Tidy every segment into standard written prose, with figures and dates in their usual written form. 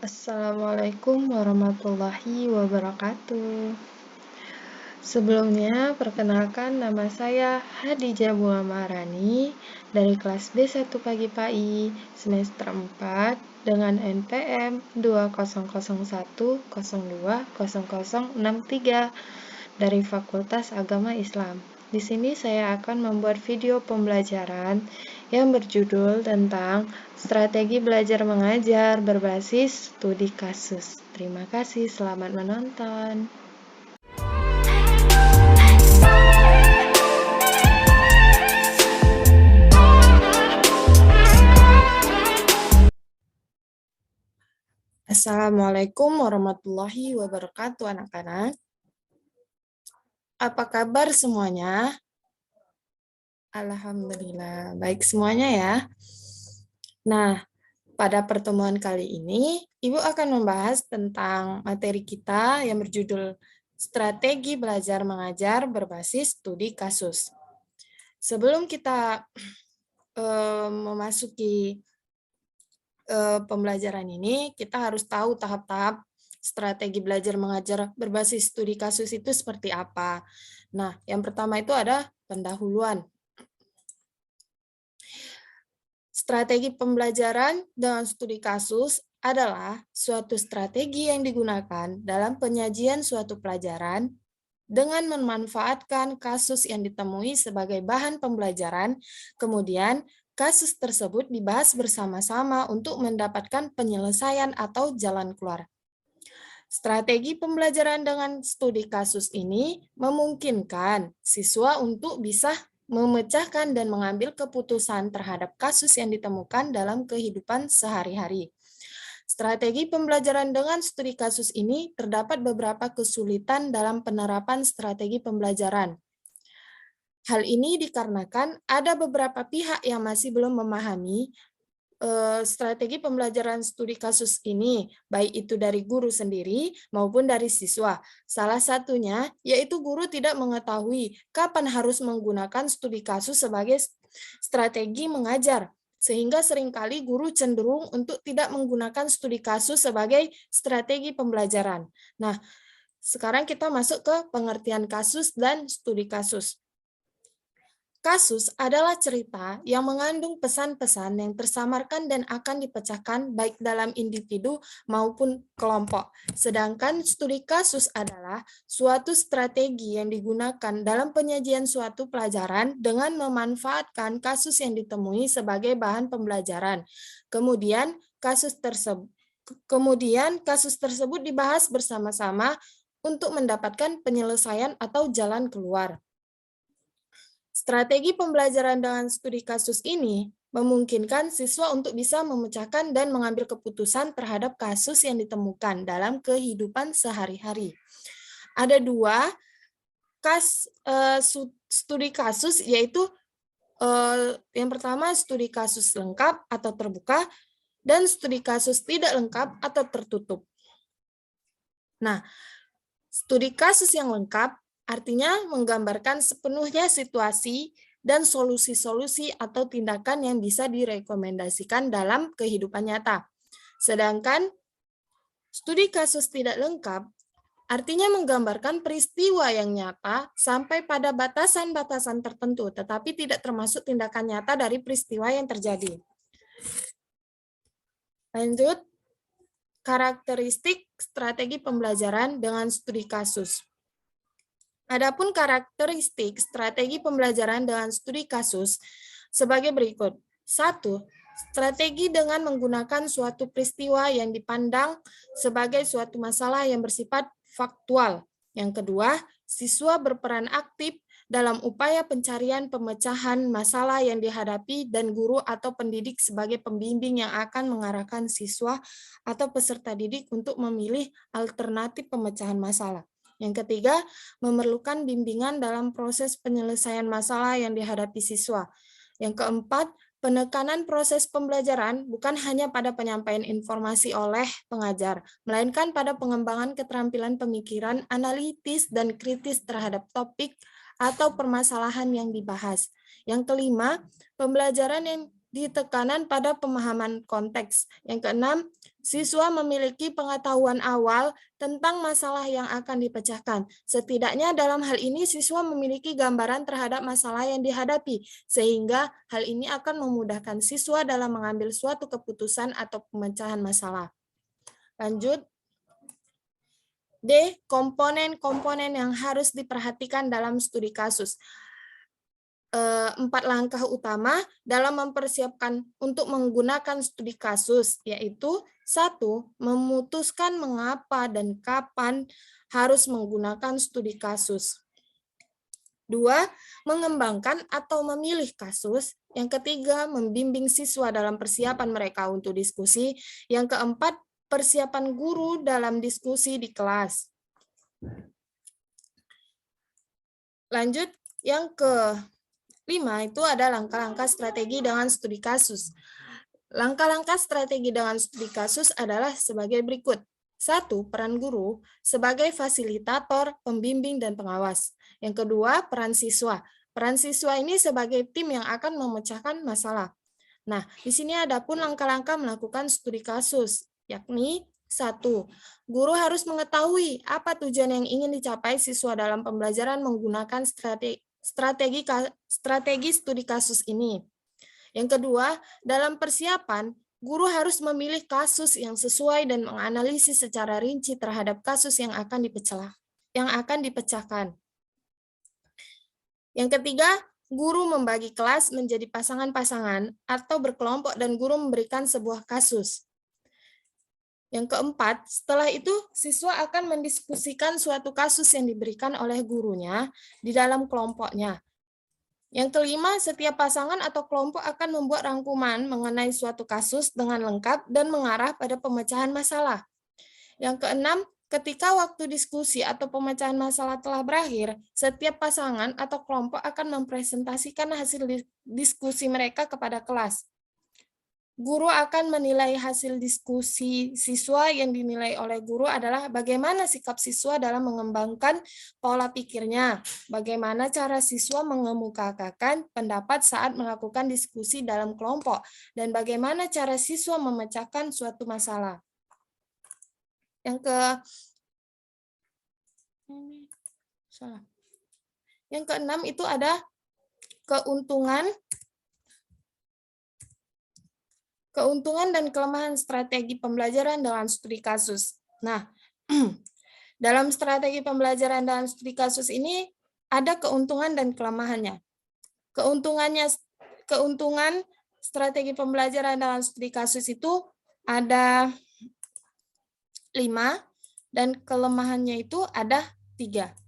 Assalamualaikum warahmatullahi wabarakatuh. Sebelumnya, perkenalkan nama saya Hadijah Maharani dari kelas B1 Pagi PAI semester 4 dengan NPM 2001020063 dari Fakultas Agama Islam. Di sini saya akan membuat video pembelajaran yang berjudul tentang strategi belajar mengajar berbasis studi kasus. Terima kasih, selamat menonton. Assalamualaikum warahmatullahi wabarakatuh, anak-anak. Apa kabar semuanya? Alhamdulillah, baik semuanya ya. Nah, pada pertemuan kali ini, Ibu akan membahas tentang materi kita yang berjudul Strategi Belajar Mengajar Berbasis Studi Kasus. Sebelum kita memasuki pembelajaran ini, kita harus tahu tahap-tahap strategi belajar mengajar berbasis studi kasus itu seperti apa. Nah, yang pertama itu ada pendahuluan. Strategi pembelajaran dengan studi kasus adalah suatu strategi yang digunakan dalam penyajian suatu pelajaran dengan memanfaatkan kasus yang ditemui sebagai bahan pembelajaran, kemudian kasus tersebut dibahas bersama-sama untuk mendapatkan penyelesaian atau jalan keluar. Strategi pembelajaran dengan studi kasus ini memungkinkan siswa untuk bisa memecahkan dan mengambil keputusan terhadap kasus yang ditemukan dalam kehidupan sehari-hari. Strategi pembelajaran dengan studi kasus ini terdapat beberapa kesulitan dalam penerapan strategi pembelajaran. Hal ini dikarenakan ada beberapa pihak yang masih belum memahami strategi pembelajaran studi kasus ini, baik itu dari guru sendiri maupun dari siswa. Salah satunya yaitu guru tidak mengetahui kapan harus menggunakan studi kasus sebagai strategi mengajar, sehingga seringkali guru cenderung untuk tidak menggunakan studi kasus sebagai strategi pembelajaran. Nah, sekarang kita masuk ke pengertian kasus dan studi kasus. Kasus adalah cerita yang mengandung pesan-pesan yang tersamarkan dan akan dipecahkan baik dalam individu maupun kelompok. Sedangkan studi kasus adalah suatu strategi yang digunakan dalam penyajian suatu pelajaran dengan memanfaatkan kasus yang ditemui sebagai bahan pembelajaran. Kemudian kasus tersebut dibahas bersama-sama untuk mendapatkan penyelesaian atau jalan keluar. Strategi pembelajaran dengan studi kasus ini memungkinkan siswa untuk bisa memecahkan dan mengambil keputusan terhadap kasus yang ditemukan dalam kehidupan sehari-hari. Ada dua studi kasus, yaitu yang pertama studi kasus lengkap atau terbuka, dan studi kasus tidak lengkap atau tertutup. Nah, studi kasus yang lengkap artinya menggambarkan sepenuhnya situasi dan solusi-solusi atau tindakan yang bisa direkomendasikan dalam kehidupan nyata. Sedangkan studi kasus tidak lengkap artinya menggambarkan peristiwa yang nyata sampai pada batasan-batasan tertentu, tetapi tidak termasuk tindakan nyata dari peristiwa yang terjadi. Lanjut, karakteristik strategi pembelajaran dengan studi kasus. Adapun karakteristik strategi pembelajaran dengan studi kasus sebagai berikut. 1. Strategi dengan menggunakan suatu peristiwa yang dipandang sebagai suatu masalah yang bersifat faktual. Yang kedua, siswa berperan aktif dalam upaya pencarian pemecahan masalah yang dihadapi dan guru atau pendidik sebagai pembimbing yang akan mengarahkan siswa atau peserta didik untuk memilih alternatif pemecahan masalah. Yang ketiga, memerlukan bimbingan dalam proses penyelesaian masalah yang dihadapi siswa. Yang keempat, penekanan proses pembelajaran bukan hanya pada penyampaian informasi oleh pengajar, melainkan pada pengembangan keterampilan pemikiran analitis dan kritis terhadap topik atau permasalahan yang dibahas. Yang kelima, pembelajaran yang ditekanan pada pemahaman konteks. Yang keenam, Siswa memiliki pengetahuan awal tentang masalah yang akan dipecahkan. Setidaknya dalam hal ini siswa memiliki gambaran terhadap masalah yang dihadapi, sehingga hal ini akan memudahkan siswa dalam mengambil suatu keputusan atau pemecahan masalah. Lanjut. D. Komponen-komponen yang harus diperhatikan dalam studi kasus. 4 langkah utama dalam mempersiapkan untuk menggunakan studi kasus, yaitu 1. Memutuskan mengapa dan kapan harus menggunakan studi kasus. 2. Mengembangkan atau memilih kasus. Yang ketiga, membimbing siswa dalam persiapan mereka untuk diskusi. Yang keempat, persiapan guru dalam diskusi di kelas. Lanjut, yang ke-5 itu ada langkah-langkah strategi dengan studi kasus. Langkah-langkah strategi dengan studi kasus adalah sebagai berikut. 1. Peran guru sebagai fasilitator, pembimbing, dan pengawas. Yang kedua, peran siswa. Peran siswa ini sebagai tim yang akan memecahkan masalah. Nah, di sini ada pun langkah-langkah melakukan studi kasus, yakni 1. Guru harus mengetahui apa tujuan yang ingin dicapai siswa dalam pembelajaran menggunakan strategi studi kasus ini. Yang kedua, dalam persiapan, guru harus memilih kasus yang sesuai dan menganalisis secara rinci terhadap kasus yang akan dipecahkan. Yang ketiga, guru membagi kelas menjadi pasangan-pasangan atau berkelompok dan guru memberikan sebuah kasus. Yang keempat, setelah itu siswa akan mendiskusikan suatu kasus yang diberikan oleh gurunya di dalam kelompoknya. Yang kelima, setiap pasangan atau kelompok akan membuat rangkuman mengenai suatu kasus dengan lengkap dan mengarah pada pemecahan masalah. Yang keenam, ketika waktu diskusi atau pemecahan masalah telah berakhir, setiap pasangan atau kelompok akan mempresentasikan hasil diskusi mereka kepada kelas. Guru akan menilai hasil diskusi siswa. Yang dinilai oleh guru adalah bagaimana sikap siswa dalam mengembangkan pola pikirnya, bagaimana cara siswa mengemukakan pendapat saat melakukan diskusi dalam kelompok, dan bagaimana cara siswa memecahkan suatu masalah. Yang keenam itu ada keuntungan dan kelemahan strategi pembelajaran dalam studi kasus. Nah, dalam strategi pembelajaran dalam studi kasus ini ada keuntungan dan kelemahannya. Keuntungan strategi pembelajaran dalam studi kasus itu ada 5 dan kelemahannya itu ada 3.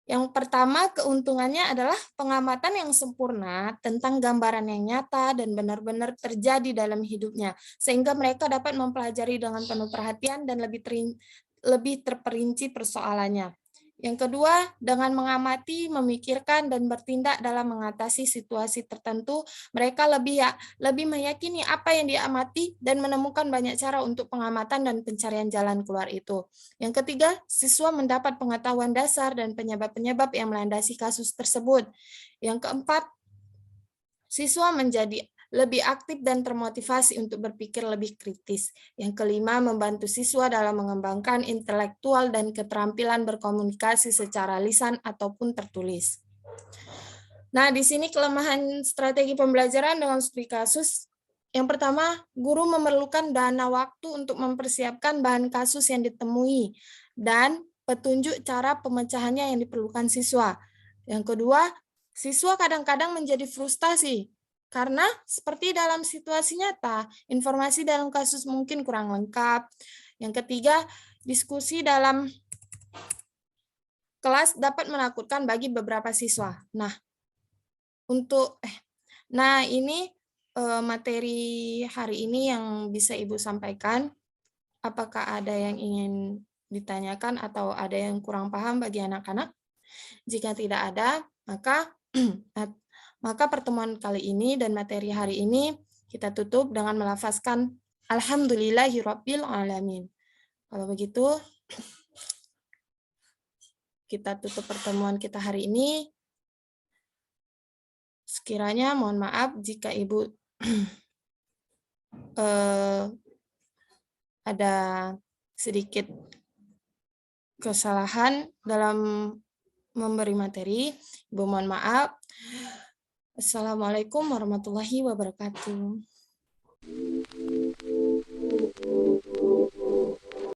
Yang pertama, keuntungannya adalah pengamatan yang sempurna tentang gambaran yang nyata dan benar-benar terjadi dalam hidupnya, sehingga mereka dapat mempelajari dengan penuh perhatian dan lebih terperinci persoalannya. Yang kedua, dengan mengamati, memikirkan, dan bertindak dalam mengatasi situasi tertentu, mereka lebih meyakini apa yang diamati dan menemukan banyak cara untuk pengamatan dan pencarian jalan keluar itu. Yang ketiga, siswa mendapat pengetahuan dasar dan penyebab-penyebab yang melandasi kasus tersebut. Yang keempat, siswa menjadi lebih aktif dan termotivasi untuk berpikir lebih kritis. Yang kelima, membantu siswa dalam mengembangkan intelektual dan keterampilan berkomunikasi secara lisan ataupun tertulis. Nah, di sini kelemahan strategi pembelajaran dengan studi kasus. Yang pertama, guru memerlukan dana waktu untuk mempersiapkan bahan kasus yang ditemui dan petunjuk cara pemecahannya yang diperlukan siswa. Yang kedua, siswa kadang-kadang menjadi frustasi karena seperti dalam situasi nyata, informasi dalam kasus mungkin kurang lengkap. Yang ketiga, diskusi dalam kelas dapat menakutkan bagi beberapa siswa. Nah, ini materi hari ini yang bisa Ibu sampaikan. Apakah ada yang ingin ditanyakan atau ada yang kurang paham bagi anak-anak? Jika tidak ada, maka pertemuan kali ini dan materi hari ini kita tutup dengan melafazkan Alhamdulillahirabbil alamin. Kalau begitu, kita tutup pertemuan kita hari ini. Sekiranya mohon maaf jika Ibu ada sedikit kesalahan dalam memberi materi. Ibu mohon maaf. Assalamualaikum warahmatullahi wabarakatuh.